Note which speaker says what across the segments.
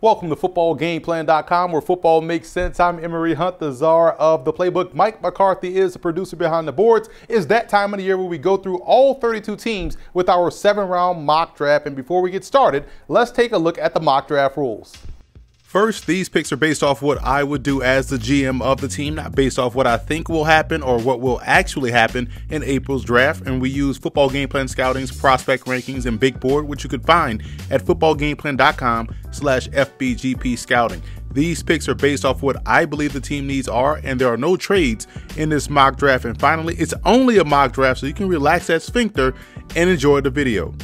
Speaker 1: Welcome to footballgameplan.com, where football makes sense. I'm Emery Hunt, the czar of the playbook. Mike McCarthy is the producer behind the boards. It's that time of the year where we go through all 32 teams with our 7-round mock draft. And before we get started, let's take a look at the mock draft rules. First, these picks are based off what I would do as the GM of the team, not based off what I think will happen or what will actually happen in April's draft. And we use Football Game Plan Scouting's prospect rankings and big board, which you could find at footballgameplan.com/FBGP scouting. These picks are based off what I believe the team needs are, and there are no trades in this mock draft. And finally, it's only a mock draft, so you can relax that sphincter and enjoy the video.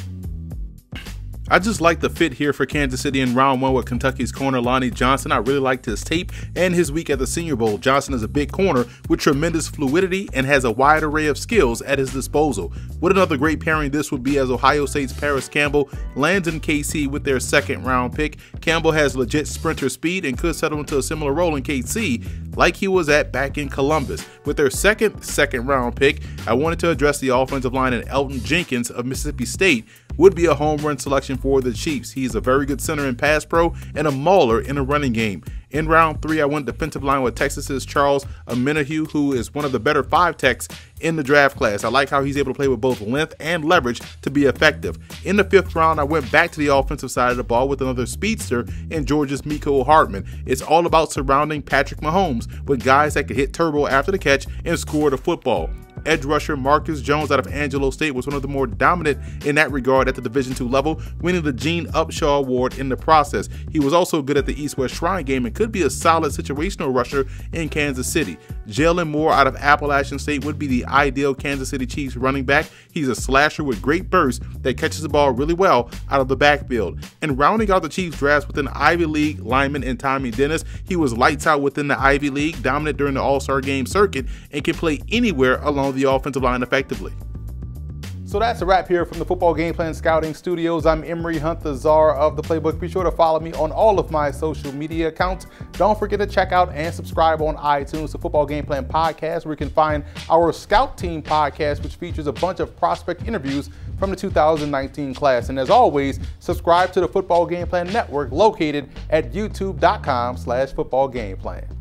Speaker 1: I just like the fit here for Kansas City in round one with Kentucky's corner Lonnie Johnson. I really liked his tape and his week at the Senior Bowl. Johnson is a big corner with tremendous fluidity and has a wide array of skills at his disposal. What another great pairing this would be, as Ohio State's Paris Campbell lands in KC with their second-round pick. Campbell has legit sprinter speed and could settle into a similar role in KC like he was at back in Columbus. With their second-round pick, I wanted to address the offensive line, and Elton Jenkins of Mississippi State would be a home run selection for the Chiefs. He's a very good center in pass pro and a mauler in a running game. In round three, I went defensive line with Texas's Charles Omenihu, who is one of the better 5 techs in the draft class. I like how he's able to play with both length and leverage to be effective. In the 5th round, I went back to the offensive side of the ball with another speedster in Georgia's Mecole Hardman. It's all about surrounding Patrick Mahomes with guys that can hit turbo after the catch and score the football. Edge rusher Marcus Jones out of Angelo State was one of the more dominant in that regard at the Division II level, winning the Gene Upshaw Award in the process. He was also good at the East-West Shrine game and could be a solid situational rusher in Kansas City. Jalen Moore out of Appalachian State would be the ideal Kansas City Chiefs running back. He's a slasher with great burst that catches the ball really well out of the backfield. And rounding out the Chiefs drafts with an Ivy League lineman in Tommy Dennis, he was lights out within the Ivy League, dominant during the All-Star game circuit, and can play anywhere along the offensive line effectively. So that's a wrap here from the Football Game Plan Scouting Studios. I'm Emery Hunt, the czar of the playbook. Be sure to follow me on all of my social media accounts. Don't forget to check out and subscribe on iTunes to Football Game Plan Podcast, where you can find our Scout Team podcast, which features a bunch of prospect interviews from the 2019 class. And as always, subscribe to the Football Game Plan Network, located at youtube.com/footballgameplan.